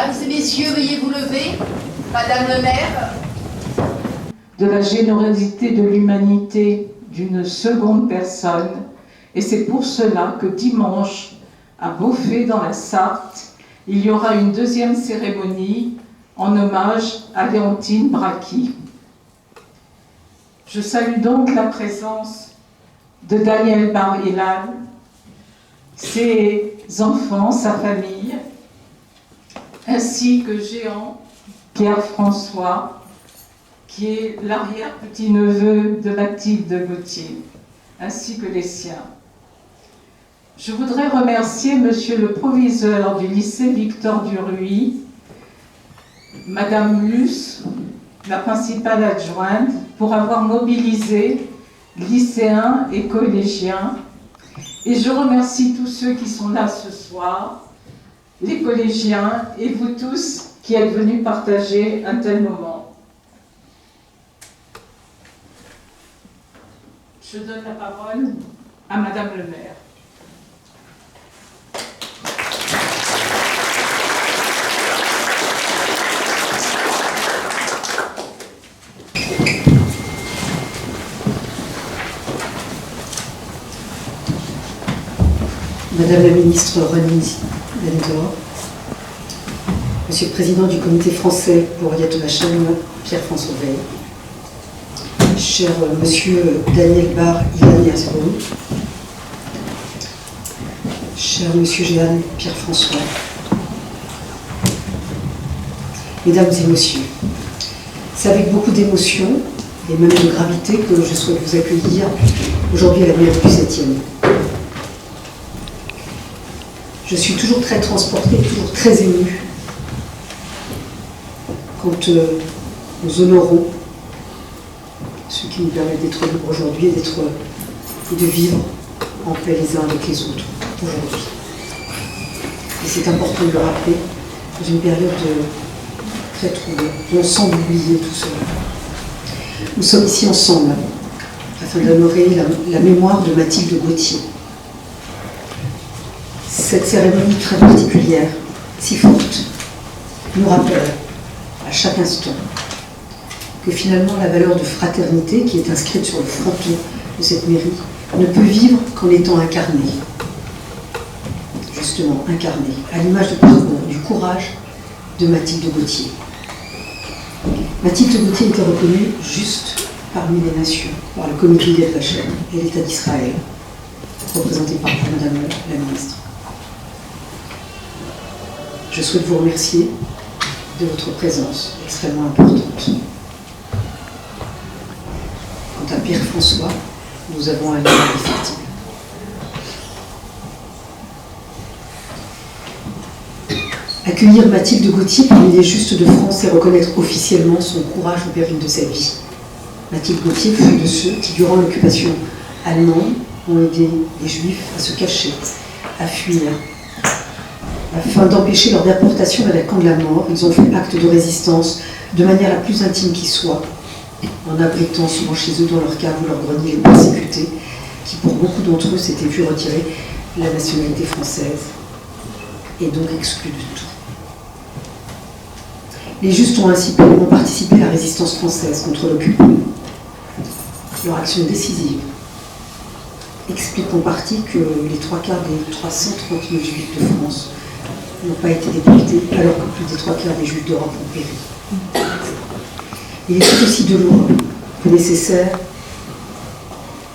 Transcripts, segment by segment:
Mesdames et messieurs, veuillez vous lever. Madame le maire. De la générosité de l'humanité d'une seconde personne. Et c'est pour cela que dimanche, à Beaufay dans la Sarthe, il y aura une deuxième cérémonie en hommage à Léontine Bracchi. Je salue donc la présence de Daniel Bar-Ilan, ses enfants, sa famille, ainsi que Jehan Pierre-François, qui est l'arrière-petit-neveu de Mathilde Gauthier, ainsi que les siens. Je voudrais remercier Monsieur le proviseur du lycée Victor Duruy, Madame Luce, la principale adjointe, pour avoir mobilisé lycéens et collégiens. Et je remercie tous ceux qui sont là ce soir, les collégiens et vous tous qui êtes venus partager un tel moment. Je donne la parole à Madame le maire. Madame la ministre René Delendor, Monsieur le Président du Comité français lauréat de la chaîne Pierre-François Veil, cher Monsieur Daniel Bar-Ilan, cher Monsieur Jehan Pierre-François, Mesdames et Messieurs, c'est avec beaucoup d'émotion et même de gravité que je souhaite vous accueillir aujourd'hui à la mairie du 7e. Je suis toujours très transportée, toujours très émue quand nous honorons ce qui nous permet d'être libres aujourd'hui et de vivre en paix les uns avec les autres aujourd'hui. Et c'est important de le rappeler dans une période très troublée. On semble oublier tout cela. Nous sommes ici ensemble afin d'honorer la mémoire de Mathilde Gauthier. Cette cérémonie très particulière, si forte, nous rappelle à chaque instant que finalement la valeur de fraternité qui est inscrite sur le fronton de cette mairie ne peut vivre qu'en étant incarnée. Justement, incarnée, à l'image du parcours, du courage de Mathilde Gauthier. Mathilde Gauthier était reconnue juste parmi les nations par le comité de la chaîne et l'État d'Israël, représenté par Madame la ministre. Je souhaite vous remercier de votre présence extrêmement importante. Quant à Pierre-François, nous avons un lien indéfectible. Accueillir Mathilde Gauthier parmi les justes de France et reconnaître officiellement son courage au péril de sa vie. Mathilde Gauthier fut de ceux qui, durant l'occupation allemande, ont aidé les Juifs à se cacher, à fuir. Afin d'empêcher leur déportation à la camp de la mort, ils ont fait acte de résistance de manière la plus intime qui soit, en abritant souvent chez eux dans leur cave ou leur grenier les persécutés, qui pour beaucoup d'entre eux s'étaient vus retirer la nationalité française et donc exclus de tout. Les Justes ont ainsi pleinement participé à la résistance française contre l'occupant. Leur action décisive explique en partie que les 3/4 des 339 Juifs de France n'ont pas été déportés, alors que plus des 3/4 des Juifs d'Europe ont péri. Il est tout aussi douloureux que nécessaire,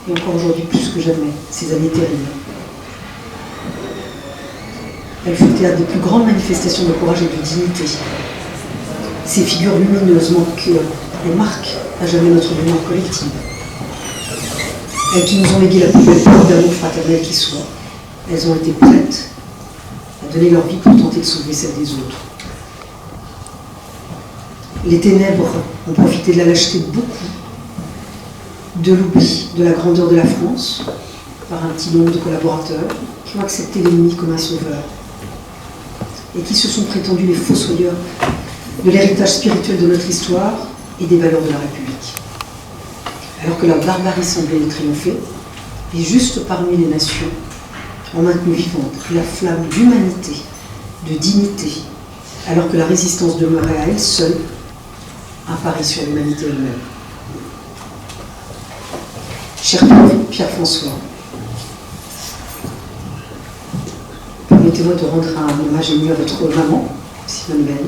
et encore aujourd'hui plus que jamais, ces années terribles. Elles furent théâtre des plus grandes manifestations de courage et de dignité. Ces figures lumineuses elles marquent à jamais notre mémoire collective. Elles qui nous ont légué la plus belle preuve d'amour fraternel qui soit. Elles ont été prêtes à donner leur vie pour tenter de sauver celle des autres. Les ténèbres ont profité de la lâcheté de beaucoup, de l'oubli de la grandeur de la France, par un petit nombre de collaborateurs qui ont accepté l'ennemi comme un sauveur et qui se sont prétendus les fossoyeurs de l'héritage spirituel de notre histoire et des valeurs de la République. Alors que la barbarie semblait triompher, les Justes parmi les nations ont maintenu vivante la flamme d'humanité, de dignité alors que la résistance demeurait à elle seule un pari sur l'humanité elle-même. Cher Pierre-François, permettez-moi de rendre un hommage ému à votre maman, Simone Veil.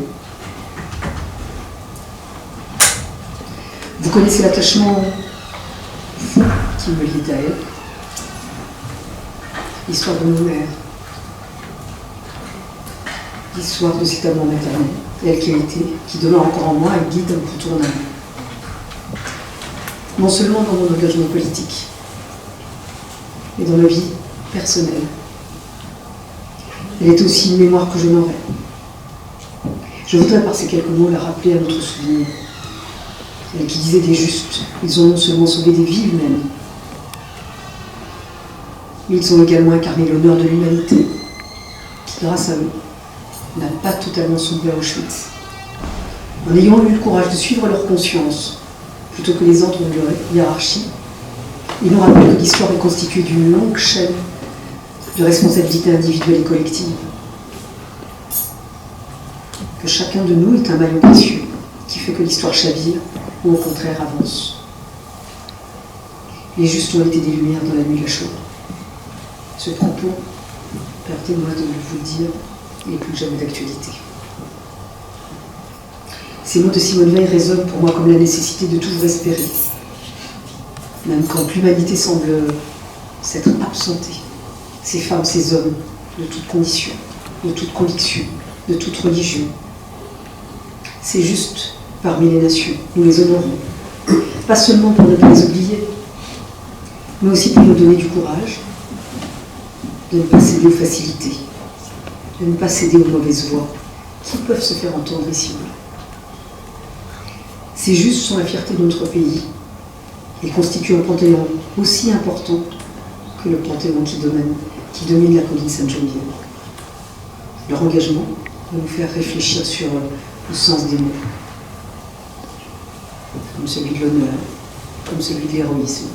Vous connaissez l'attachement qui me lie à elle, l'histoire de nos mères, l'histoire de cet amour maternel, elle qui a été, qui demeure encore en moi un guide incontournable. Non seulement dans mon engagement politique, mais dans ma vie personnelle. Elle était aussi une mémoire que je n'aurais. Je voudrais par ces quelques mots la rappeler à notre souvenir. Elle qui disait des justes, ils ont non seulement sauvé des vies humaines, mais ils ont également incarné l'honneur de l'humanité, qui, grâce à eux, n'a pas totalement sombré à Auschwitz. En ayant eu le courage de suivre leur conscience, plutôt que les ordres de leur hiérarchie, ils nous rappellent que l'histoire est constituée d'une longue chaîne de responsabilités individuelles et collectives. Que chacun de nous est un maillon précieux qui fait que l'histoire chavire ou au contraire avance. Les justes ont été des lumières dans la nuit de la Shoah. Ce propos, permettez-moi de vous le dire, n'est plus que jamais d'actualité. Ces mots de Simone Veil résonnent pour moi comme la nécessité de toujours espérer, même quand l'humanité semble s'être absentée. Ces femmes, ces hommes, de toute condition, de toute conviction, de toute religion. C'est juste parmi les nations, nous les honorons, pas seulement pour ne pas les oublier, mais aussi pour nous donner du courage, de ne pas céder aux facilités, de ne pas céder aux mauvaises voix qui peuvent se faire entendre ici ou là. Ces justes sont la fierté de notre pays et constituent un panthéon aussi important que le panthéon qui domine la colline Sainte-Geneviève. Leur engagement va nous faire réfléchir sur le sens des mots, comme celui de l'honneur, comme celui de l'héroïsme.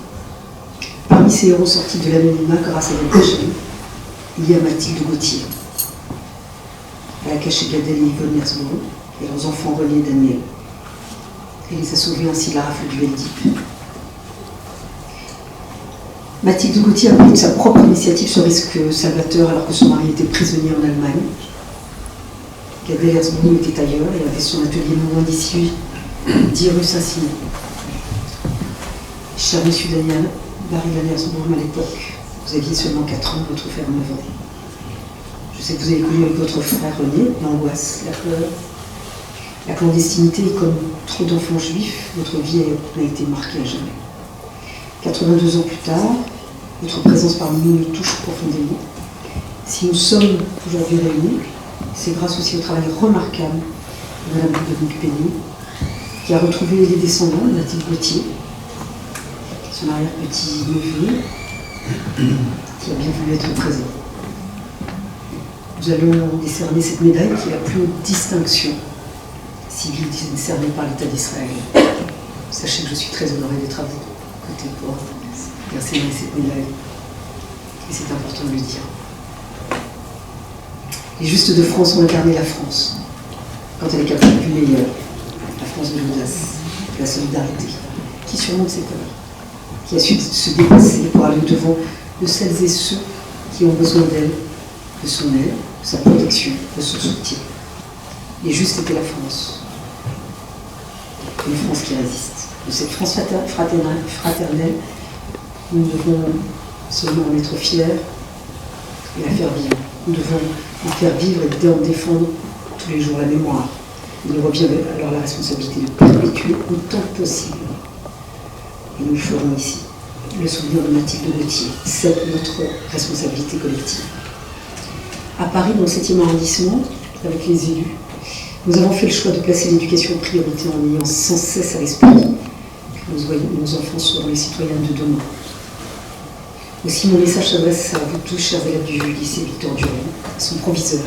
Parmi ces héros sortis de l'anonymat grâce à la chaîne, il y a Mathilde Gauthier. Elle a caché Gad et Yvonne Herzog et leurs enfants René et Daniel. Elle les a sauvés ainsi de la rafle du Veldiv. Mathilde Gauthier a pris de sa propre initiative ce risque salvateur alors que son mari était prisonnier en Allemagne. Gad Herzog était ailleurs et avait son atelier non loin d'ici, 10 rue Saint-Simon. Cher monsieur Daniel, Barry Herzog, à l'époque, vous aviez seulement 4 ans, votre frère 9 ans. Je sais que vous avez connu avec votre frère René l'angoisse, la peur, la clandestinité, et comme trop d'enfants juifs, votre vie a été marquée à jamais. 82 ans plus tard, votre présence parmi nous nous touche profondément. Si nous sommes aujourd'hui réunis, c'est grâce aussi au travail remarquable de Mme Dominique Pénier, qui a retrouvé les descendants de Mathilde Gauthier, son arrière-petit-neveu, qui a bien voulu être présent. Nous allons décerner cette médaille qui est la plus haute distinction civile décernée par l'État d'Israël. Sachez que je suis très honorée d'être à vos côtés pour décerner cette médaille. Et c'est important de le dire. Les justes de France ont incarné la France, quand elle est capable du meilleur, la France de l'audace, de la solidarité, qui surmonte ses peurs, qui a su se dépasser pour aller au-devant de celles et ceux qui ont besoin d'elle, de son aide, de sa protection, de son soutien. Les justes étaient la France. Une France qui résiste. De cette France fraternelle, nous devons seulement en être fiers et la faire vivre. Nous devons en faire vivre et d'en défendre tous les jours la mémoire. Il nous revient alors la responsabilité de perpétuer autant que possible. Et nous le ferons ici. Le souvenir de Mathilde Gauthier, c'est notre responsabilité collective. À Paris, dans le 7e arrondissement, avec les élus, nous avons fait le choix de placer l'éducation en priorité en ayant sans cesse à l'esprit que nos enfants seront les citoyens de demain. Aussi, mon message s'adresse à vous tous, chers élèves du lycée Victor Durand, à son proviseur,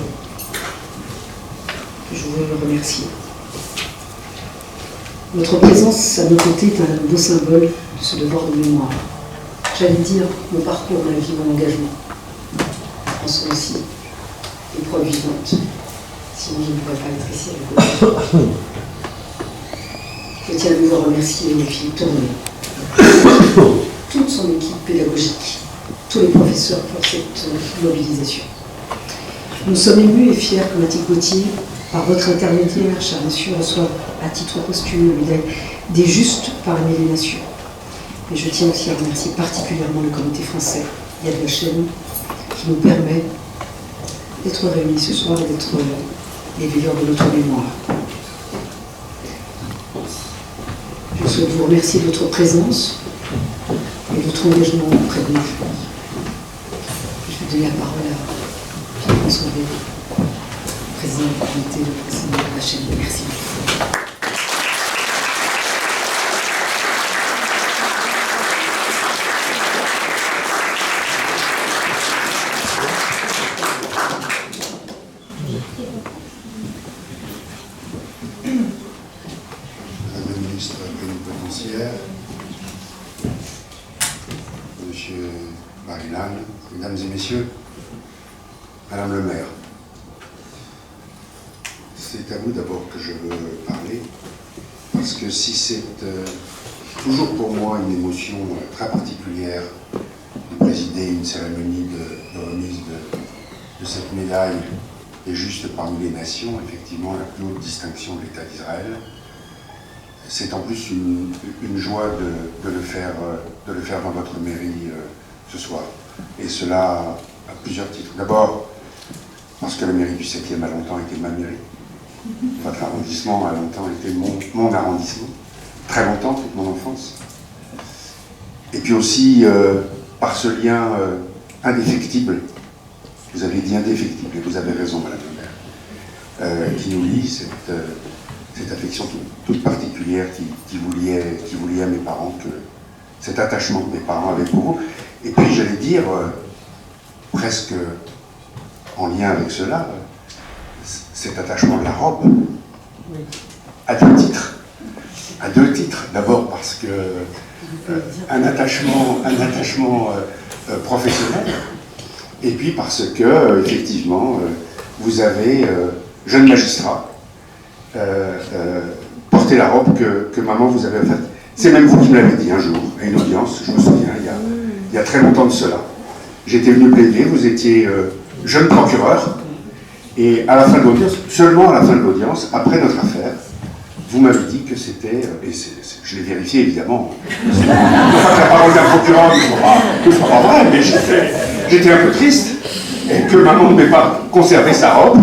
que je veux remercier. Votre présence à nos côtés est un beau symbole de ce devoir de mémoire. J'allais dire mon parcours, ma vie, mon engagement. En sont aussi des preuves vivantes. sinon je ne pourrais pas être ici avec vous. Je tiens à nouveau remercier Philippe Tourné, toute son équipe pédagogique, tous les professeurs pour cette mobilisation. Nous sommes émus et fiers que Mathilde Gauthier, par votre intermédiaire, cher monsieur, reçoive à titre posthume le médaille des Justes parmi les nations. Et je tiens aussi à remercier particulièrement le comité français Yad Vashem qui nous permet d'être réunis ce soir et d'être les veilleurs de notre mémoire. Je souhaite vous remercier de votre présence et de votre engagement auprès de nous. Je vais donner la parole à Pierre-François Vélo, président du comité de président de la chaîne. Merci beaucoup. Madame la ministre plénipotentiaire, Monsieur Marinan, Mesdames et Messieurs, Madame le maire, c'est à vous d'abord que je veux parler, parce que si c'est toujours pour moi une émotion très particulière de présider une cérémonie de remise de cette médaille et juste parmi les nations, effectivement la plus haute distinction de l'État d'Israël, c'est en plus une joie de le faire dans votre mairie ce soir. Et cela à plusieurs titres. D'abord, parce que la mairie du 7e a longtemps été ma mairie. Votre arrondissement a longtemps été mon arrondissement. Très longtemps, toute mon enfance. Et puis aussi par ce lien indéfectible. Vous avez dit indéfectible, et vous avez raison, Madame le maire, qui nous lie cette affection toute particulière qui vous liait à mes parents, cet attachement que mes parents avaient pour vous. Et puis, j'allais dire, presque en lien avec cela, cet attachement de la robe, à deux titres. À deux titres. D'abord parce que un attachement professionnel, et puis parce que, effectivement, vous avez, jeune magistrat, porté la robe que maman vous avait faite. C'est même vous qui me l'avez dit un jour, à une audience, je me souviens, il y a très longtemps de cela. J'étais venu plaider, vous étiez jeune procureur, et à la fin de l'audience, seulement à la fin de l'audience, après notre affaire, vous m'avez dit que c'était, et je l'ai vérifié évidemment, non pas que la parole d'un procureur ne soit pas vraie, mais j'étais un peu triste, et que maman ne m'ait pas conservé sa robe,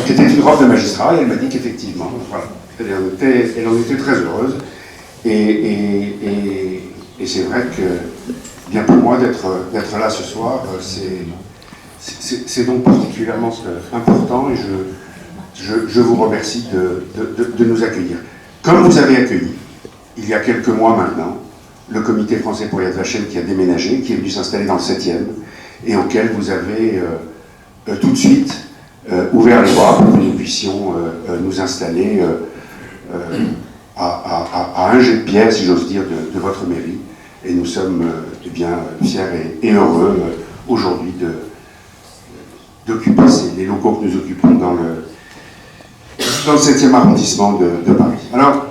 qui était une robe de magistrat, et elle m'a dit qu'effectivement, voilà, elle en était très heureuse, et c'est vrai que, bien pour moi, d'être là ce soir, c'est donc particulièrement important, et je vous remercie de nous accueillir. Comme vous avez accueilli, il y a quelques mois maintenant, le comité français pour Yad Vashem qui a déménagé, qui est venu s'installer dans le 7e, et auquel vous avez tout de suite ouvert les bras pour que nous puissions nous installer à un jet de pierre, si j'ose dire, de votre mairie. Et nous sommes bien fiers et heureux aujourd'hui d'occuper les locaux que nous occupons dans le 7e arrondissement de Paris. Alors,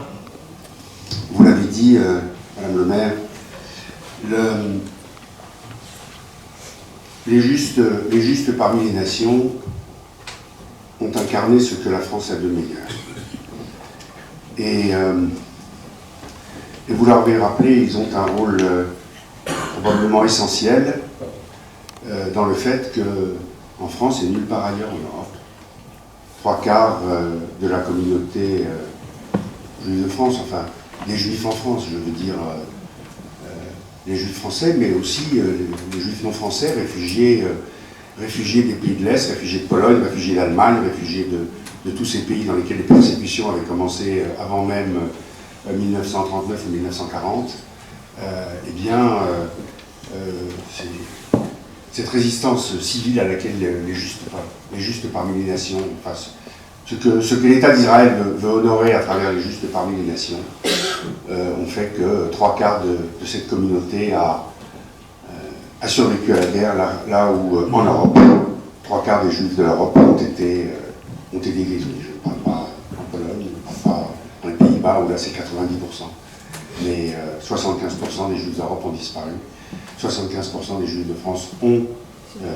vous l'avez dit, Madame le maire, les justes parmi les nations ont incarné ce que la France a de meilleur. Et vous l'avez rappelé, ils ont un rôle probablement essentiel dans le fait qu'en France et nulle part ailleurs en Europe, 3/4 de la communauté juive de France, enfin les juifs en France, je veux dire les juifs français, mais aussi les juifs non français, réfugiés des pays de l'Est, réfugiés de Pologne, réfugiés d'Allemagne, réfugiés de tous ces pays dans lesquels les persécutions avaient commencé avant même 1939 ou 1940, cette résistance civile à laquelle les justes parmi les nations, enfin, ce que l'État d'Israël veut honorer à travers les justes parmi les nations, ont fait que 3/4 de cette communauté a survécu à la guerre, là où en Europe, 3/4 des juifs de l'Europe ont été ont été détruits. Je ne parle pas en Pologne, je ne parle pas dans les Pays-Bas où là c'est 90%. Mais 75% des Juifs d'Europe ont disparu, 75% des Juifs de France ont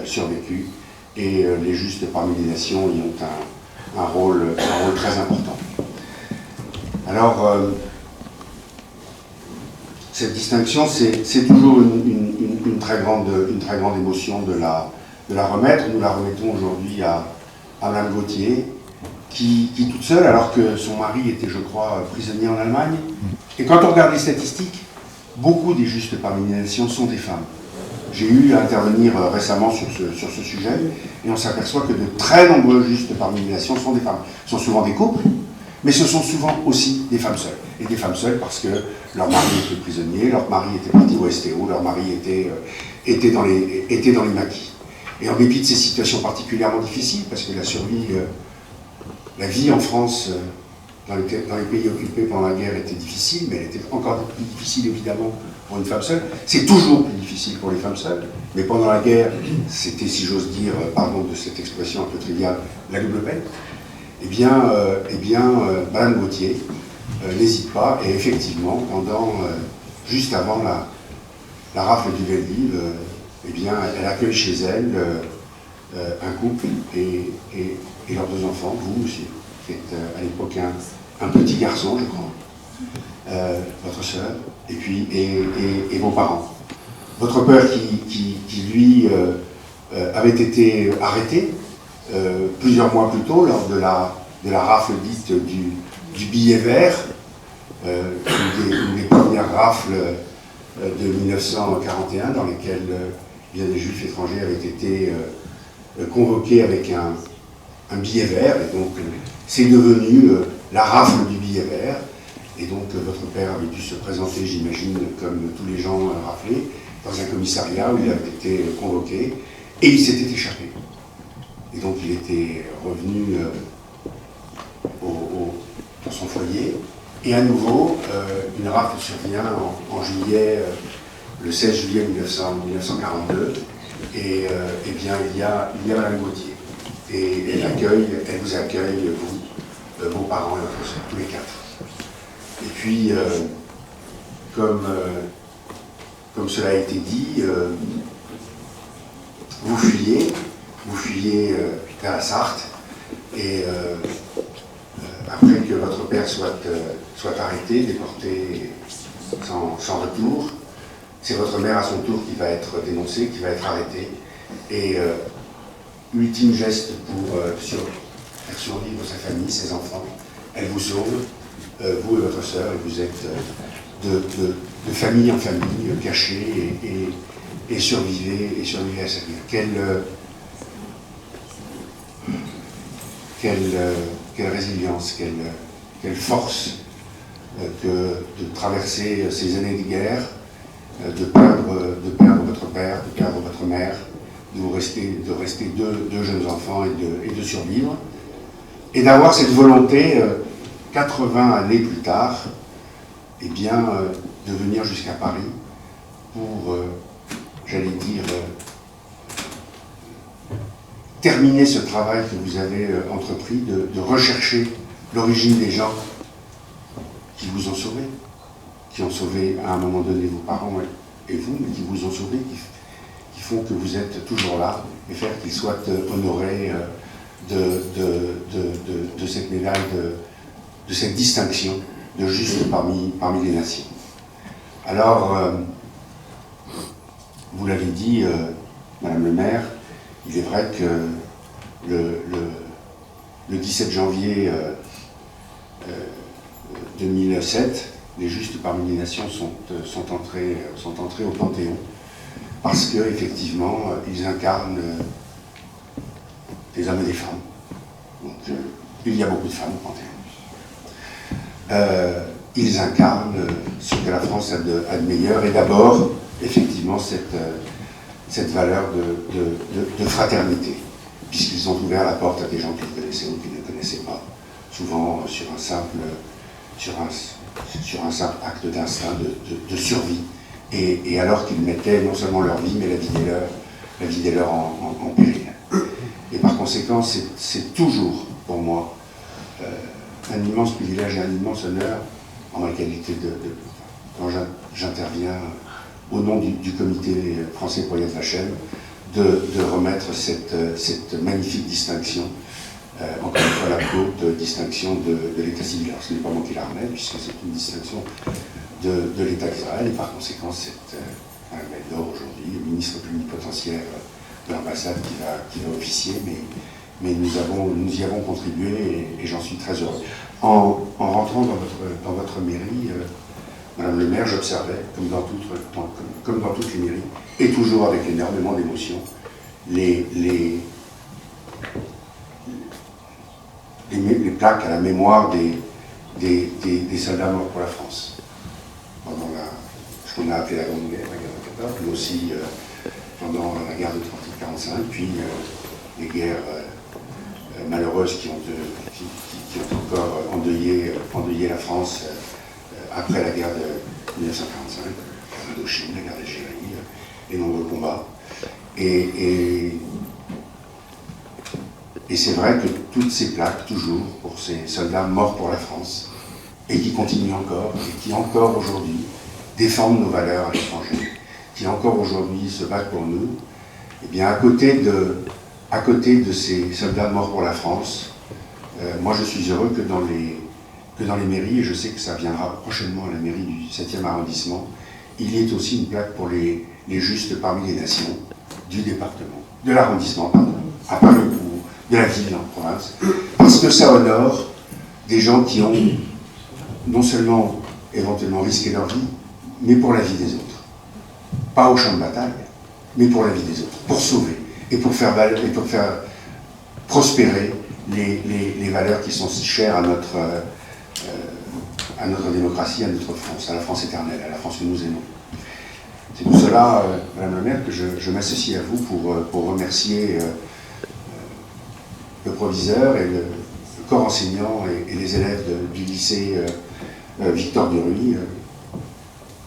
survécu, et les Justes parmi les nations y ont un rôle très important. Alors, cette distinction, c'est toujours une très grande émotion de la remettre. Nous la remettons aujourd'hui à Mme Gauthier, qui toute seule, alors que son mari était, je crois, prisonnier en Allemagne. Et quand on regarde les statistiques, beaucoup des Justes parmi les nations sont des femmes. J'ai eu à intervenir récemment sur ce sujet, et on s'aperçoit que de très nombreux Justes parmi les nations sont des femmes. Ce sont souvent des couples, mais ce sont souvent aussi des femmes seules. Et des femmes seules parce que leur mari était prisonnier, leur mari était parti au STO, leur mari était dans les maquis. Et en dépit de ces situations particulièrement difficiles, parce que la vie en France, dans les pays occupés pendant la guerre était difficile, mais elle était encore plus difficile évidemment pour une femme seule. C'est toujours plus difficile pour les femmes seules, mais pendant la guerre, c'était, si j'ose dire, pardon de cette expression un peu triviale, la double peine. Eh bien, Madame Gauthier n'hésite pas, et effectivement, juste avant la rafle du Veldiv, eh bien, elle accueille chez elle un couple et leurs 2 enfants, vous, monsieur, qui êtes à l'époque un petit garçon, je crois, votre sœur, et vos parents. Votre père qui lui, avait été arrêté plusieurs mois plus tôt, lors de la rafle dite du billet vert, une des premières rafles de 1941, dans lesquelles bien des Juifs étrangers avaient été convoqués avec un billet vert, et donc c'est devenu la rafle du billet vert, et donc votre père avait dû se présenter, j'imagine, comme tous les gens raflés, dans un commissariat où il avait été convoqué, et il s'était échappé. Et donc il était revenu dans son foyer, et à nouveau, une rafle survient en juillet, le 16 juillet 1942, et eh bien il y a Madame Gauthier. Et elle vous accueille, vous, vos parents et votre soeur, tous les 4. Et puis, comme cela a été dit, vous fuyez vers la Sarthe, et après que votre père soit arrêté, déporté sans retour, c'est votre mère à son tour qui va être dénoncée, qui va être arrêtée, et ultime geste pour faire survivre sa famille, ses enfants, elle vous sauve, vous et votre sœur, et vous êtes de famille en famille, cachés, et survivez à cette guerre. Quelle résilience, quelle force que de traverser ces années de guerre, de perdre votre père, de perdre votre mère, de rester deux jeunes enfants et de survivre, et d'avoir cette volonté, 80 années plus tard, eh bien, de venir jusqu'à Paris pour, j'allais dire, terminer ce travail que vous avez entrepris, de rechercher l'origine des gens qui vous ont sauvé, qui ont sauvé à un moment donné vos parents et vous, mais qui vous ont sauvé, qui font que vous êtes toujours là, et faire qu'ils soient honorés de cette médaille, de cette distinction de juste parmi les nations. Alors, vous l'avez dit, Madame le maire, il est vrai que le 17 janvier 2007, les Justes parmi les nations sont entrés au Panthéon, parce qu'effectivement, ils incarnent des hommes et des femmes. Donc, il y a beaucoup de femmes au Panthéon. Ils incarnent ce que la France a de meilleur, et d'abord, effectivement, cette valeur de fraternité, puisqu'ils ont ouvert la porte à des gens qu'ils connaissaient ou qu'ils ne connaissaient pas, souvent sur un simple acte d'instinct, de survie, et alors qu'ils mettaient non seulement leur vie, mais la vie des leurs en péril. Et par conséquent, c'est toujours pour moi un immense privilège et un immense honneur en ma qualité quand j'interviens au nom du comité français pour Yad Vashem, de remettre cette magnifique distinction, encore une fois la haute distinction de l'État civil. Alors ce n'est pas moi qui la remets, puisque c'est une distinction de l'État d'Israël, et par conséquent c'est un Médaille d'or aujourd'hui, le ministre plénipotentiaire de l'ambassade qui va officier, mais nous y avons contribué et j'en suis très heureux. En rentrant dans votre mairie, Madame le maire, j'observais, comme dans toutes les mairies, et toujours avec énormément d'émotion, les plaques à la mémoire des soldats morts pour la France. Pendant ce qu'on a appelé la Grande Guerre, la guerre de 14, mais aussi pendant la guerre de 30-45, puis les guerres malheureuses qui ont encore endeuillé la France après la guerre de 1945, la guerre d'Indochine, la guerre d'Algérie, les nombreux combats. Et c'est vrai que toutes ces plaques, toujours, pour ces soldats morts pour la France, et qui continuent encore, et qui encore aujourd'hui défendent nos valeurs à l'étranger, qui encore aujourd'hui se battent pour nous, eh bien à côté de ces soldats morts pour la France, moi je suis heureux que dans les mairies, et je sais que ça viendra prochainement à la mairie du 7e arrondissement, il y ait aussi une plaque pour les justes parmi les nations du département, de l'arrondissement, pardon, à Paris ou de la ville en province, parce que ça honore des gens qui ont non seulement éventuellement risqué leur vie, mais pour la vie des autres. Pas au champ de bataille, mais pour la vie des autres, pour sauver et pour faire prospérer les valeurs qui sont si chères à notre démocratie, à notre France, à la France éternelle, à la France que nous aimons. C'est pour cela, Madame la maire, que je m'associe à vous pour remercier le proviseur et le corps enseignant et les élèves du lycée Victor Duruy,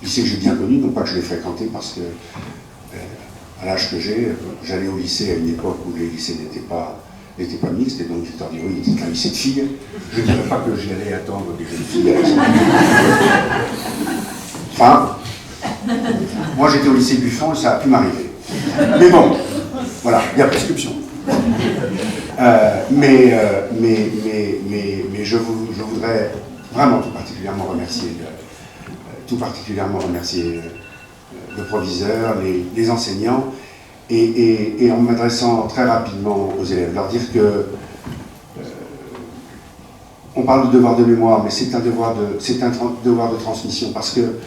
lycée que j'ai bien connu, non pas que je l'ai fréquenté parce que à l'âge que j'ai, j'allais au lycée à une époque où les lycées n'étaient pas mixtes, et donc Victor Duruy était un lycée de filles. Je ne dirais pas que j'y allais attendre des jeunes filles. Enfin, moi j'étais au lycée Buffon et ça a pu m'arriver. Mais bon, voilà, il y a prescription. Mais je voudrais vraiment tout particulièrement remercier le proviseur, les enseignants, et en m'adressant très rapidement aux élèves, leur dire que on parle de devoir de mémoire, mais c'est un devoir de transmission, parce que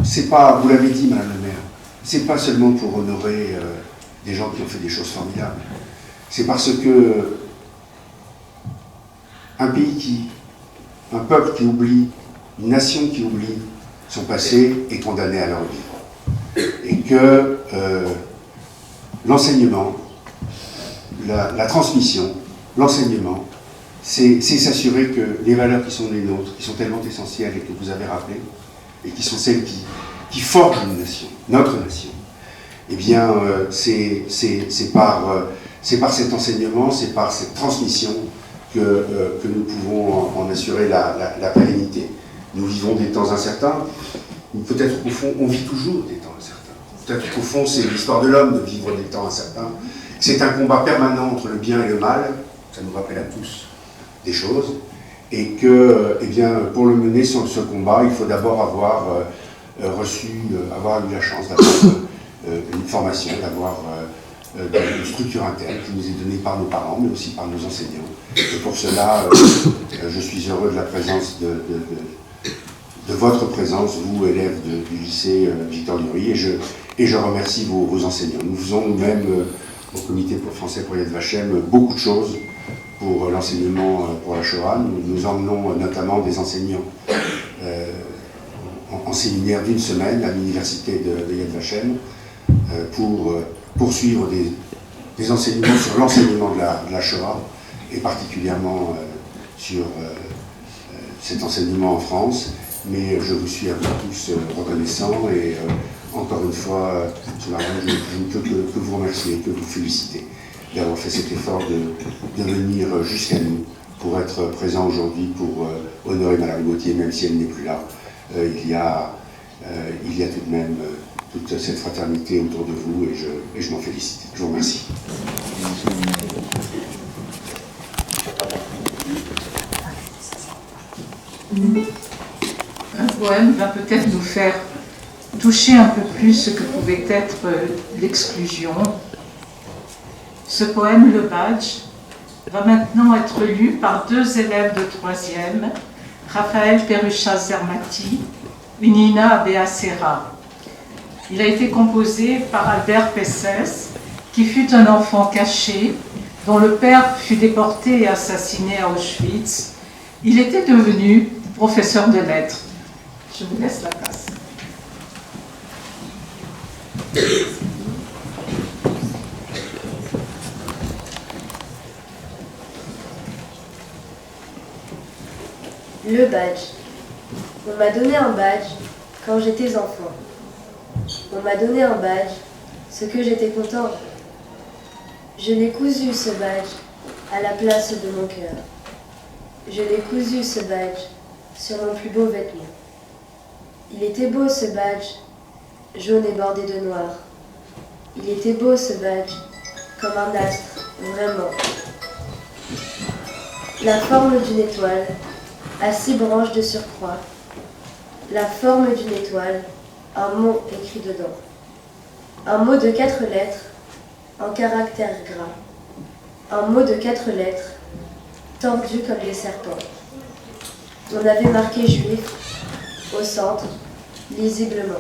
c'est pas, vous l'avez dit, Madame la maire, c'est pas seulement pour honorer des gens qui ont fait des choses formidables, c'est parce que un peuple qui oublie, une nation qui oublie son passé est condamné à le revivre. Et que l'enseignement, la transmission, l'enseignement, c'est s'assurer que les valeurs qui sont les nôtres, qui sont tellement essentielles et que vous avez rappelées, et qui sont celles qui forgent une nation, notre nation, eh bien c'est par cet enseignement, c'est par cette transmission que nous pouvons en assurer la pérennité. Nous vivons des temps incertains, peut-être qu'au fond, on vit toujours des temps incertains. Peut-être qu'au fond, c'est l'histoire de l'homme de vivre des temps incertains. C'est un combat permanent entre le bien et le mal, ça nous rappelle à tous des choses, et que, eh bien, pour le mener sur ce combat, il faut d'abord avoir eu la chance d'avoir une formation, d'avoir une structure interne qui nous est donnée par nos parents, mais aussi par nos enseignants. Et pour cela, je suis heureux de la présence de votre présence, vous, élèves du lycée Victor Duruy, et je remercie vos enseignants. Nous faisons nous-mêmes, au comité français pour Yad Vashem, beaucoup de choses pour l'enseignement pour la Shoah. Nous emmenons notamment des enseignants en séminaire d'une semaine à l'université de Yad Vashem pour poursuivre des enseignements sur l'enseignement de la Shoah, et particulièrement sur cet enseignement en France. Mais je vous suis à vous tous reconnaissant, et encore une fois, je ne peux que vous remercier, que vous féliciter. d'avoir fait cet effort de venir jusqu'à nous pour être présent aujourd'hui, pour honorer Madame Gauthier, même si elle n'est plus là. Il y a tout de même toute cette fraternité autour de vous et je m'en félicite. Je vous remercie. Un poème va peut-être nous faire toucher un peu plus ce que pouvait être l'exclusion. Ce poème, Le Badge, va maintenant être lu par 2 élèves de 3e, Raphaël Perruchas-Zermati et Nina Beacera. Il a été composé par Albert Pesses, qui fut un enfant caché, dont le père fut déporté et assassiné à Auschwitz. Il était devenu professeur de lettres. Je vous laisse la place. Le badge. On m'a donné un badge quand j'étais enfant. On m'a donné un badge, ce que j'étais content. Je l'ai cousu ce badge à la place de mon cœur. Je l'ai cousu ce badge sur mon plus beau vêtement. Il était beau ce badge, jaune et bordé de noir. Il était beau ce badge, comme un astre, vraiment. La forme d'une étoile, à 6 branches de surcroît. La forme d'une étoile, un mot écrit dedans. Un mot de 4 lettres, en caractères gras. Un mot de 4 lettres, tordu comme des serpents. On avait marqué juif au centre, lisiblement.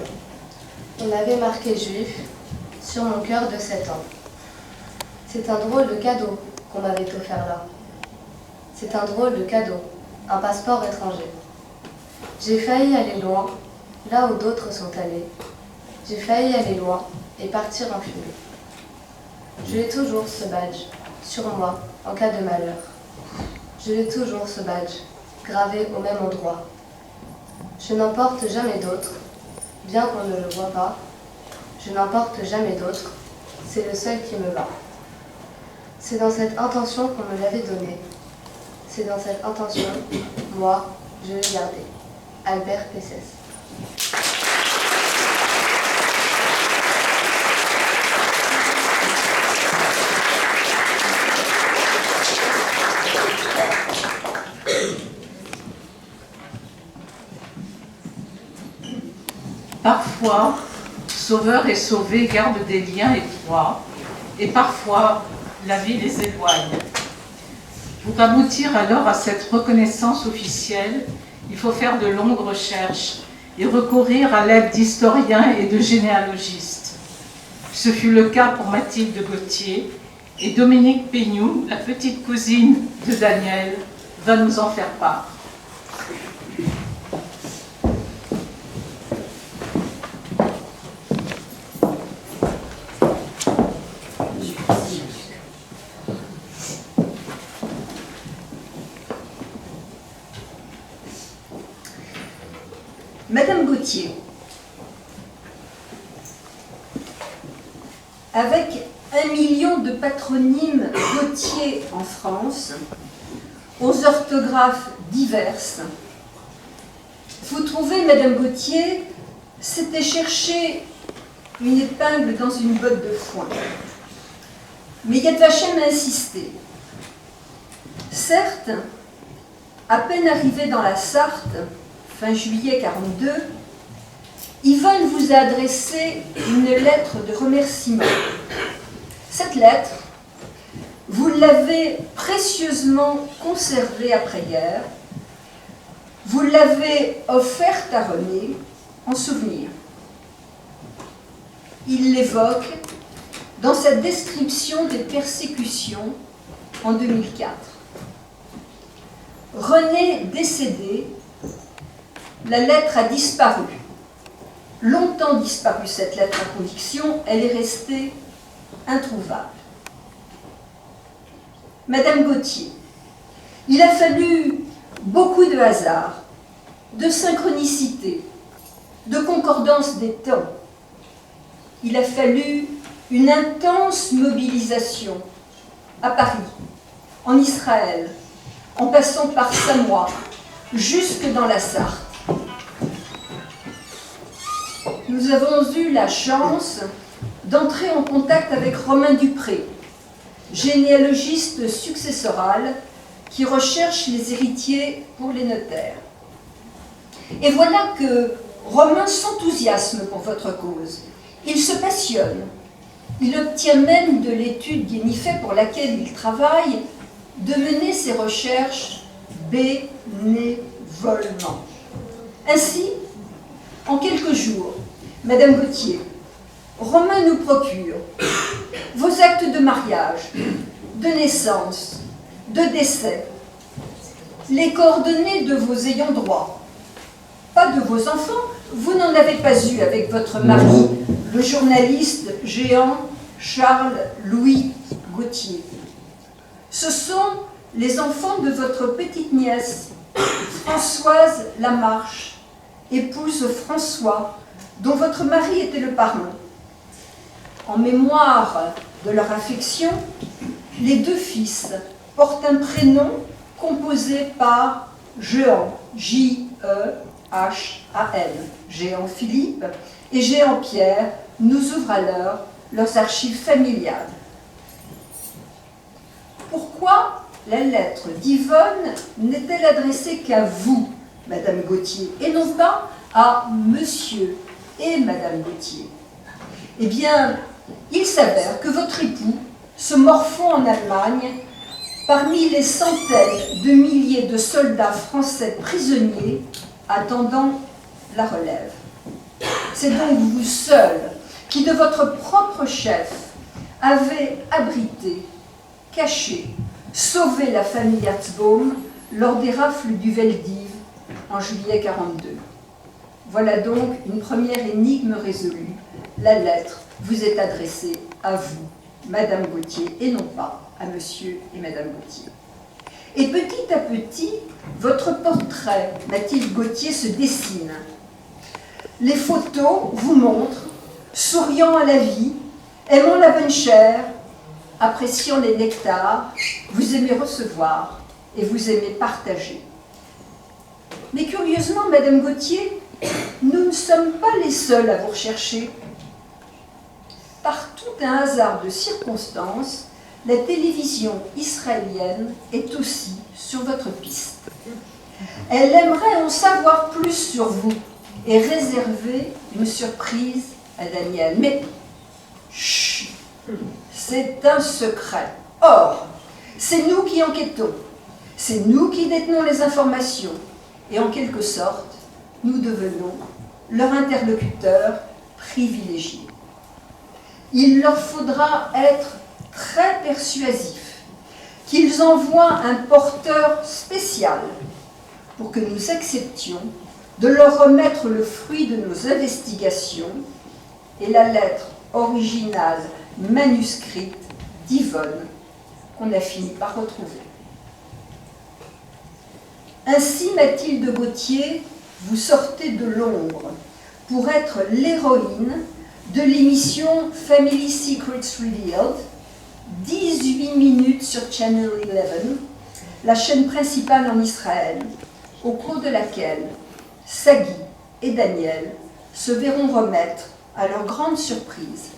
On avait marqué juif sur mon cœur de 7 ans. C'est un drôle de cadeau qu'on m'avait offert là. C'est un drôle de cadeau, un passeport étranger. J'ai failli aller loin, là où d'autres sont allés. J'ai failli aller loin et partir en fumée. Je l'ai toujours ce badge, sur moi, en cas de malheur. Je l'ai toujours ce badge, gravé au même endroit. Je n'en porte jamais d'autre, bien qu'on ne le voit pas. Je n'en porte jamais d'autre, c'est le seul qui me va. C'est dans cette intention qu'on me l'avait donné. C'est dans cette intention, moi, je l'ai gardé. Albert Pesses. Parfois, sauveur et sauvé gardent des liens étroits, et parfois, la vie les éloigne. Pour aboutir alors à cette reconnaissance officielle, il faut faire de longues recherches et recourir à l'aide d'historiens et de généalogistes. Ce fut le cas pour Mathilde Gauthier, et Dominique Peignoux, la petite cousine de Daniel, va nous en faire part. Madame Gauthier, avec 1 million de patronymes Gauthier en France, aux orthographes diverses, vous trouvez, Madame Gauthier, c'était chercher une épingle dans une botte de foin. Mais Yad Vashem a insisté. Certes, à peine arrivé dans la Sarthe, fin juillet 42, Yvonne vous a adressé une lettre de remerciement. Cette lettre, vous l'avez précieusement conservée après-guerre. Vous l'avez offerte à René en souvenir. Il l'évoque dans sa description des persécutions en 2004. René décédé, la lettre a disparu. Longtemps disparue cette lettre à conviction, elle est restée introuvable. Madame Gauthier, il a fallu beaucoup de hasard, de synchronicité, de concordance des temps. Il a fallu une intense mobilisation à Paris, en Israël, en passant par Samoa, jusque dans la Sarthe. Nous avons eu la chance d'entrer en contact avec Romain Dupré, généalogiste successoral qui recherche les héritiers pour les notaires. Et voilà que Romain s'enthousiasme pour votre cause. Il se passionne. Il obtient même de l'étude Guénifet pour laquelle il travaille de mener ses recherches bénévolement. Ainsi, en quelques jours, Madame Gauthier, Romain nous procure vos actes de mariage, de naissance, de décès, les coordonnées de vos ayants droit, pas de vos enfants, vous n'en avez pas eu avec votre mari, le journaliste géant Charles-Louis Gauthier. Ce sont les enfants de votre petite nièce, Françoise Lamarche, épouse François, dont votre mari était le parrain. En mémoire de leur affection, les deux fils portent un prénom composé par Jehan, J-E-H-A-N, Jehan Philippe, et Jehan Pierre nous ouvrent alors leurs archives familiales. Pourquoi la lettre d'Yvonne n'est-elle adressée qu'à vous, Madame Gauthier, et non pas à Monsieur et Madame Gauthier? Eh bien, il s'avère que votre époux se morfond en Allemagne parmi les centaines de milliers de soldats français prisonniers attendant la relève. C'est donc vous seul qui, de votre propre chef, avez abrité, caché, sauvé la famille Herzbaum lors des rafles du Veldiv en juillet 42. Voilà donc une première énigme résolue. La lettre vous est adressée à vous, Madame Gauthier, et non pas à Monsieur et Madame Gauthier. Et petit à petit, votre portrait, Mathilde Gauthier, se dessine. Les photos vous montrent, souriant à la vie, aimant la bonne chair, appréciant les nectars, vous aimez recevoir et vous aimez partager. Mais curieusement, Madame Gauthier, nous ne sommes pas les seuls à vous rechercher. Par tout un hasard de circonstances, la télévision israélienne est aussi sur votre piste. Elle aimerait en savoir plus sur vous et réserver une surprise à Daniel. Mais chut, c'est un secret. Or, c'est nous qui enquêtons, c'est nous qui détenons les informations et en quelque sorte, nous devenons leur interlocuteur privilégié. Il leur faudra être très persuasifs, qu'ils envoient un porteur spécial pour que nous acceptions de leur remettre le fruit de nos investigations et la lettre originale manuscrite d'Yvonne qu'on a fini par retrouver. Ainsi, Mathilde Gauthier, vous sortez de l'ombre pour être l'héroïne de l'émission Family Secrets Revealed, 18 minutes sur Channel 11, la chaîne principale en Israël, au cours de laquelle Sagi et Daniel se verront remettre, à leur grande surprise,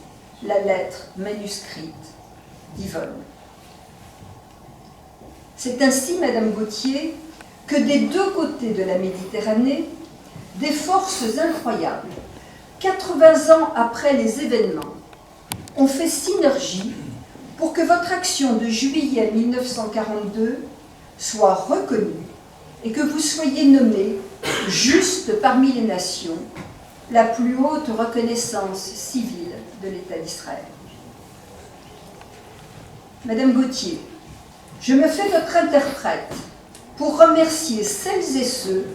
la lettre manuscrite d'Yvonne. C'est ainsi, Madame Gauthier, que des deux côtés de la Méditerranée, des forces incroyables, 80 ans après les événements, ont fait synergie pour que votre action de juillet 1942 soit reconnue et que vous soyez nommé, juste parmi les nations, la plus haute reconnaissance civile de l'État d'Israël. Madame Gauthier, je me fais votre interprète pour remercier celles et ceux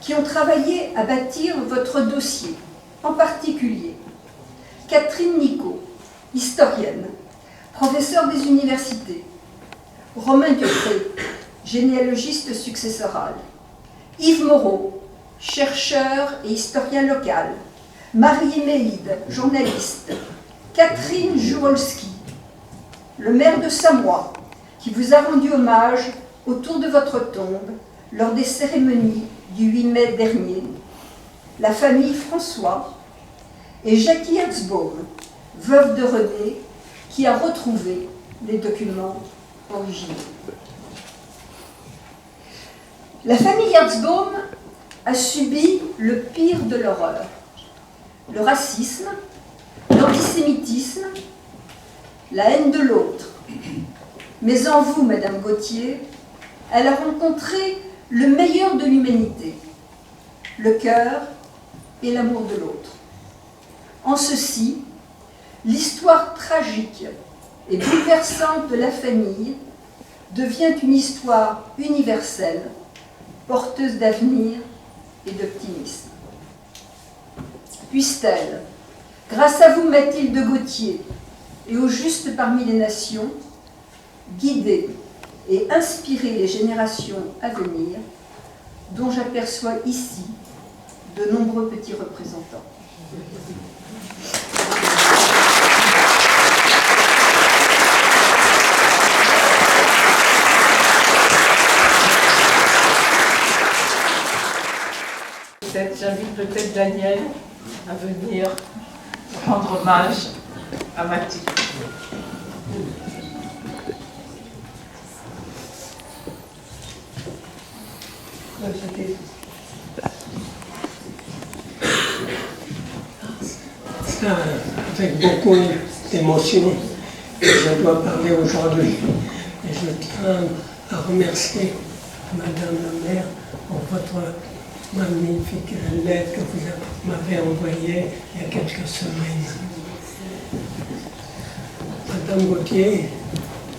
qui ont travaillé à bâtir votre dossier, en particulier Catherine Nicot, historienne, professeure des universités, Romain Dupré, généalogiste successoral, Yves Moreau, chercheur et historien local, Marie Méhide, journaliste, Catherine Jurolski, le maire de Samoa, qui vous a rendu hommage autour de votre tombe lors des cérémonies du 8 mai dernier, la famille François et Jackie Herzbaum, veuve de René, qui a retrouvé les documents originaux. La famille Herzbaum a subi le pire de l'horreur, le racisme, l'antisémitisme, la haine de l'autre. Mais en vous, Madame Gauthier, elle a rencontré le meilleur de l'humanité, le cœur et l'amour de l'autre. En ceci, l'histoire tragique et bouleversante de la famille devient une histoire universelle, porteuse d'avenir et d'optimisme. Puisse-t-elle, grâce à vous Mathilde Gauthier et au juste parmi les nations, guider et inspirer les générations à venir, dont j'aperçois ici de nombreux petits représentants. J'invite peut-être Daniel à venir rendre hommage à Mathilde. C'est avec beaucoup d'émotion que je dois parler aujourd'hui. Et je tiens à remercier Madame la maire pour votre magnifique lettre que vous m'avez envoyée il y a quelques semaines. Madame Gauthier,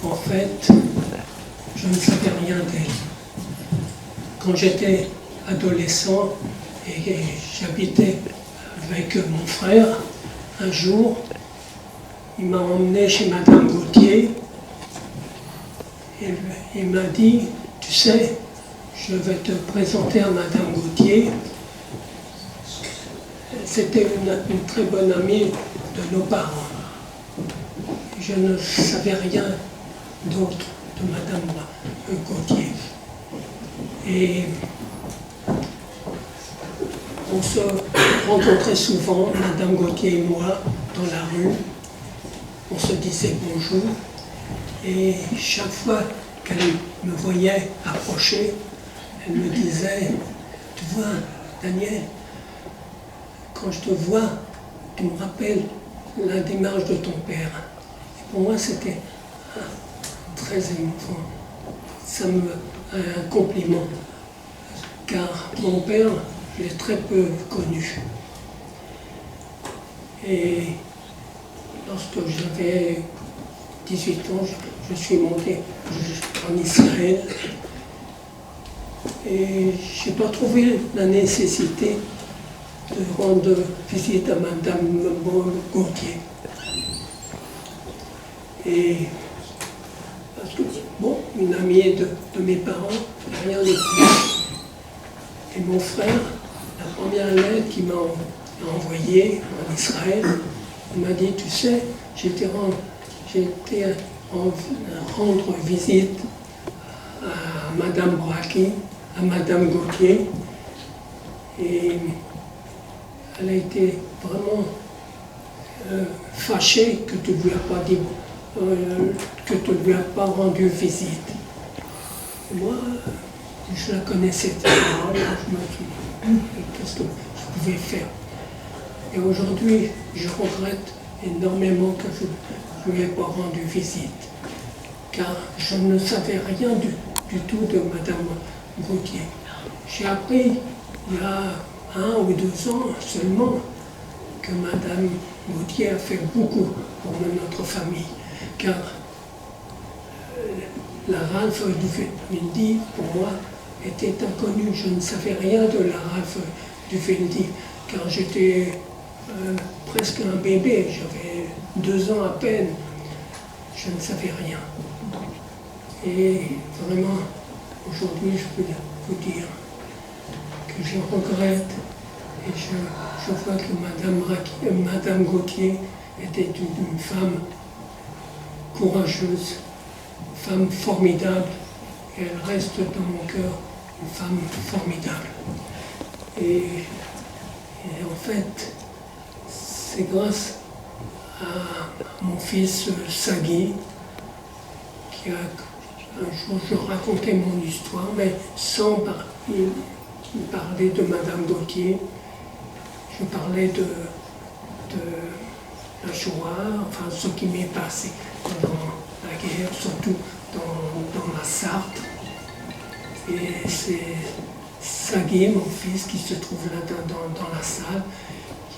en fait, je ne savais rien d'elle. Quand j'étais adolescent et j'habitais avec mon frère, un jour, il m'a emmené chez Madame Gauthier et il m'a dit, tu sais, je vais te présenter à Madame Gauthier. C'était une très bonne amie de nos parents. Je ne savais rien d'autre de Madame Gauthier. Et on se rencontrait souvent, Madame Gauthier et moi, dans la rue. On se disait bonjour. Et chaque fois qu'elle me voyait approcher, elle me disait, tu vois, Daniel, quand je te vois, tu me rappelles la démarche de ton père. Et pour moi, c'était très émouvant. Ça me un compliment, car mon père, je l'ai très peu connu. Et lorsque j'avais 18 ans, je suis monté en Israël. Et je n'ai pas trouvé la nécessité de rendre visite à Madame Gauthier. Et parce que, bon, une amie de mes parents, rien de plus. Et mon frère, la première lettre qu'il m'a envoyée en Israël, il m'a dit, tu sais, j'étais rendre visite à Madame Braki, à Madame Gauthier, et elle a été vraiment fâchée que tu ne lui as pas dit, que tu ne lui as pas rendu visite. Et moi, je la connaissais pas, je me suis dit, qu'est-ce que je pouvais faire? Et aujourd'hui, je regrette énormément que je ne lui ai pas rendu visite, car je ne savais rien du tout de Madame Gauthier. J'ai appris il y a 1 ou 2 ans seulement que Madame Gauthier a fait beaucoup pour notre famille, car la Ralph du Veldi, pour moi, était inconnue. Je ne savais rien de la Ralph du Veldi, car j'étais presque un bébé, j'avais 2 ans à peine, je ne savais rien. Et vraiment, aujourd'hui, je peux vous dire que je regrette et je vois que Madame Gauthier était une femme courageuse, femme formidable. Et elle reste dans mon cœur une femme formidable. Et en fait, c'est grâce à mon fils Sagui qui a un jour je racontais mon histoire, mais sans parler de Madame Gauthier. Je parlais de la Shoah, enfin ce qui m'est passé dans la guerre, surtout dans la Sarthe. Et c'est Sagui, mon fils, qui se trouve là dans la salle,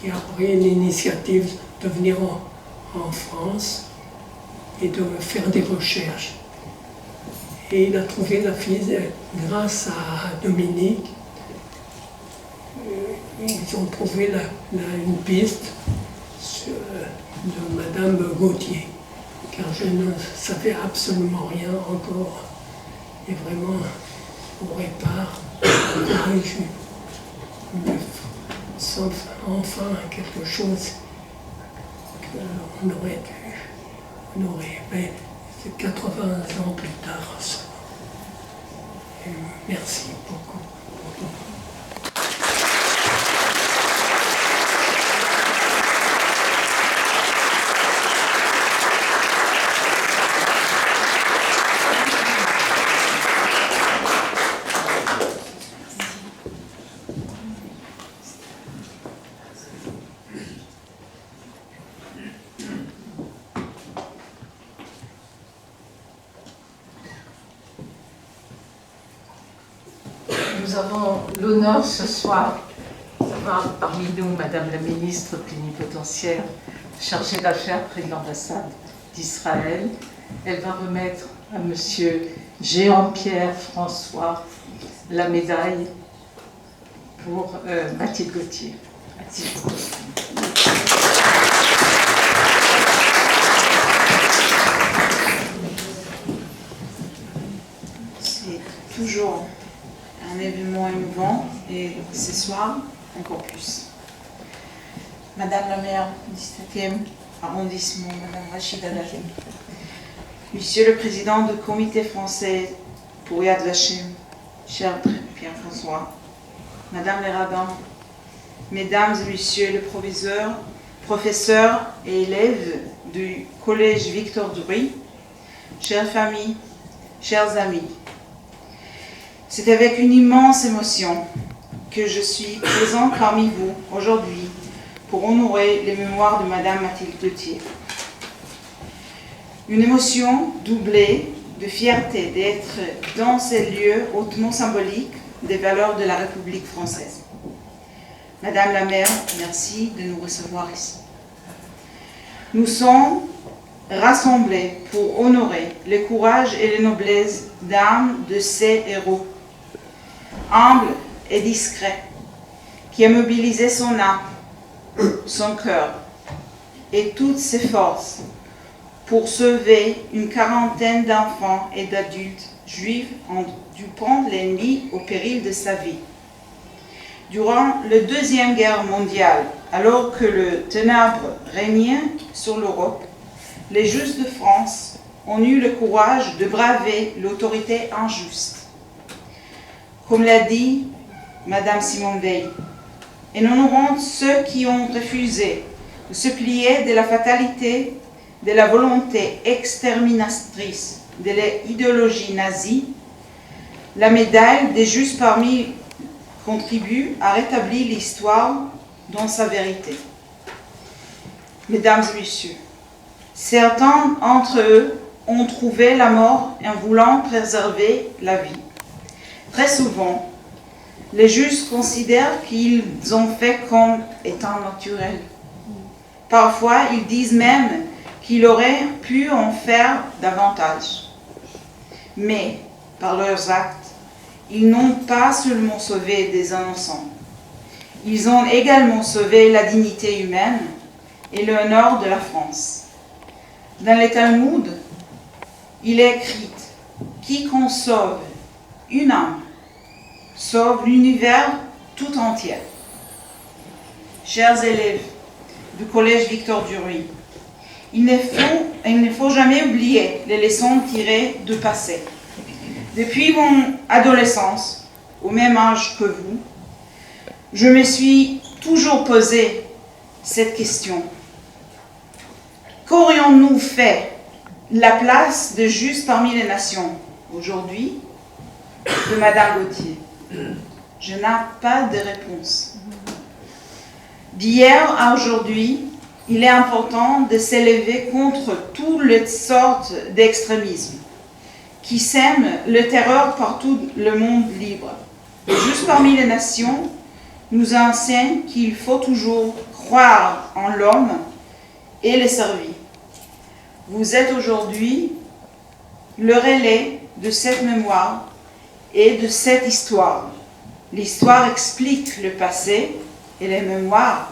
qui a pris l'initiative de venir en France et de faire des recherches. Et il a trouvé la fille grâce à Dominique. Ils ont trouvé une piste de Madame Gauthier, car je ne savais absolument rien encore. Et vraiment, au départ, je me sens enfin quelque chose qu'on aurait dû, mais c'est 80 ans plus tard. Et merci beaucoup pour tout. Nous avons l'honneur ce soir d'avoir parmi nous Madame la ministre plénipotentiaire chargée d'affaires près de l'ambassade d'Israël. Elle va remettre à Monsieur Jean-Pierre François la médaille pour Mathilde Gauthier. C'est toujours un événement émouvant et ce soir encore plus. Madame la maire du 17e arrondissement, Madame Rachida Dati, Monsieur le président du comité français pour Yad Vashem, cher Pierre-François, Madame les rabbins, Mesdames et Messieurs les proviseurs, professeurs et élèves du collège Victor Duruy, chères familles, chers amis, c'est avec une immense émotion que je suis présente parmi vous aujourd'hui pour honorer les mémoires de Madame Mathilde Gauthier. Une émotion doublée de fierté d'être dans ces lieux hautement symboliques des valeurs de la République française. Madame la maire, merci de nous recevoir ici. Nous sommes rassemblés pour honorer le courage et la noblesse d'âme de ces héros, humble et discret, qui a mobilisé son âme, son cœur et toutes ses forces pour sauver une quarantaine d'enfants et d'adultes juifs en dupant l'ennemi au péril de sa vie. Durant la Deuxième Guerre mondiale, alors que le ténèbre régnait sur l'Europe, les Juifs de France ont eu le courage de braver l'autorité injuste. Comme l'a dit Madame Simone Veil, et nous honorons ceux qui ont refusé de se plier de la fatalité, de la volonté exterminatrice de l'idéologie nazie. La médaille des Justes parmi contribue à rétablir l'histoire dans sa vérité. Mesdames et messieurs, certains d'entre eux ont trouvé la mort en voulant préserver la vie. Très souvent, les Juifs considèrent qu'ils ont fait comme étant naturel. Parfois, ils disent même qu'ils auraient pu en faire davantage. Mais, par leurs actes, ils n'ont pas seulement sauvé des innocents. Ils ont également sauvé la dignité humaine et l'honneur de la France. Dans le Talmud, il est écrit « Quiconque sauve une âme, sauve l'univers tout entier. » Chers élèves du collège Victor Duruy, il ne faut jamais oublier les leçons tirées du passé. Depuis mon adolescence, au même âge que vous, je me suis toujours posé cette question. Qu'aurions-nous fait la place de juste parmi les nations aujourd'hui de Madame Gauthier? Je n'ai pas de réponse. D'hier à aujourd'hui, il est important de s'élever contre toutes les sortes d'extrémismes qui sèment le terreur par tout le monde libre. Juste parmi les nations, nous enseigne qu'il faut toujours croire en l'homme et le servir. Vous êtes aujourd'hui le relais de cette mémoire et de cette histoire. L'histoire explique le passé et les mémoires,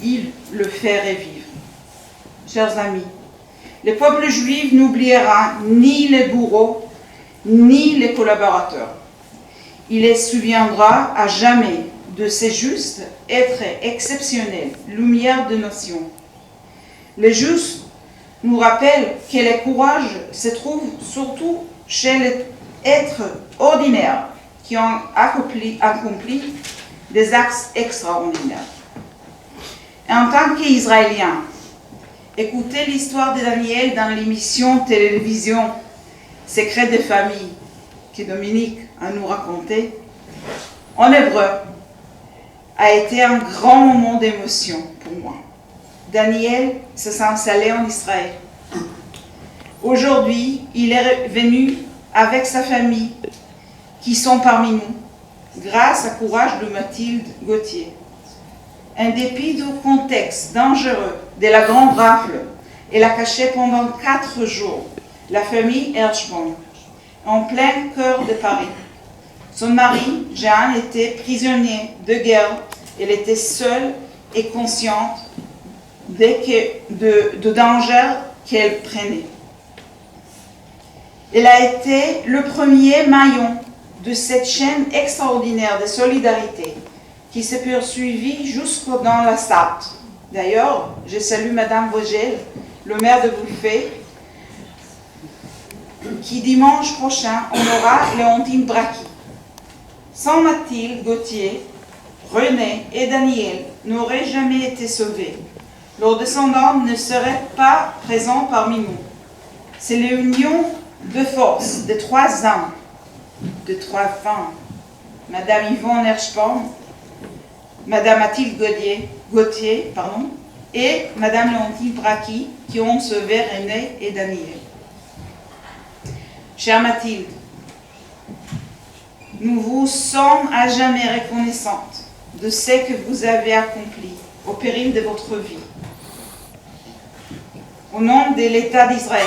il le fait revivre. Chers amis, le peuple juif n'oubliera ni les bourreaux, ni les collaborateurs. Il se souviendra à jamais de ces justes êtres exceptionnels, lumière de nation. Les justes nous rappellent que le courage se trouve surtout chez les êtres ordinaires qui ont accompli des actes extraordinaires. En tant qu'Israéliens, écoutez l'histoire de Daniel dans l'émission télévision Secret de famille que Dominique a nous raconté, en hébreu, a été un grand moment d'émotion pour moi. Daniel s'est installé en Israël. Aujourd'hui, il est venu avec sa famille qui sont parmi nous, grâce au courage de Mathilde Gauthier. En dépit du contexte dangereux de la grande rafle, elle a caché pendant 4 jours la famille Hirschbaum, en plein cœur de Paris. Son mari, Jeanne, était prisonnier de guerre. Elle était seule et consciente de danger qu'elle prenait. Elle a été le premier maillon de cette chaîne extraordinaire de solidarité qui s'est poursuivie jusque dans la Sarthe. D'ailleurs, je salue Madame Vogel, le maire de Bouffay, qui dimanche prochain honorera Léontine Bracchi. Sans Mathilde Gauthier, René et Daniel n'auraient jamais été sauvés. Leurs descendants ne seraient pas présents parmi nous. C'est l'union de force de 3 hommes, de 3 femmes, Madame Yvonne Hirschbaum, Madame Mathilde Gauthier, et Madame Léontine Bracchi qui ont sauvé René et Daniel. Chère Mathilde, nous vous sommes à jamais reconnaissantes de ce que vous avez accompli au péril de votre vie. Au nom de l'État d'Israël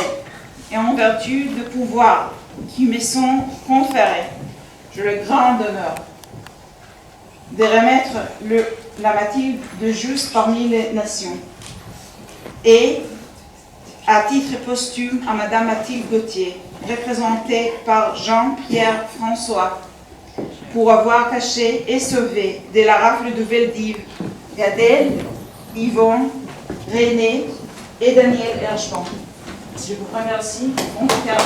et en vertu de pouvoirs qui me sont conférés, j'ai le grand honneur de remettre la Mathilde de juste parmi les nations et, à titre posthume, à Madame Mathilde Gauthier, représentée par Jean-Pierre François, pour avoir caché et sauvé de la rafle de Veldiv, Gadel, Yvonne, René et Daniel Hirschbaum. Je vous remercie. En tout cas,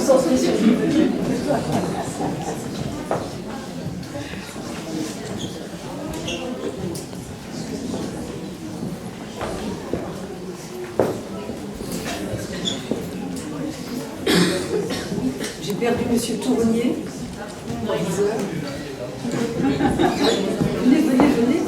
concentrer sur lui. J'ai perdu Monsieur Tournier. Venez, venez, venez.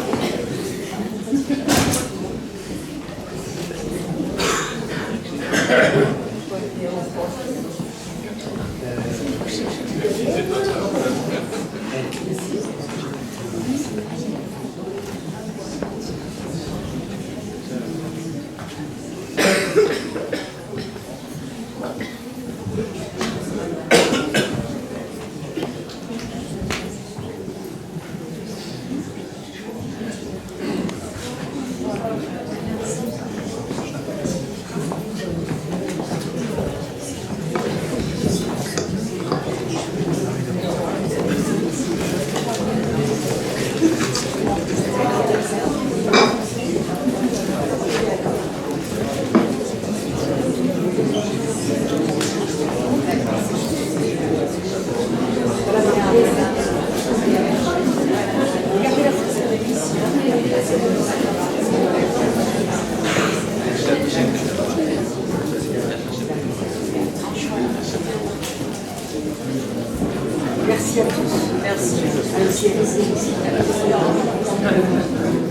Merci à tous. Merci. Allez-y, allez-y.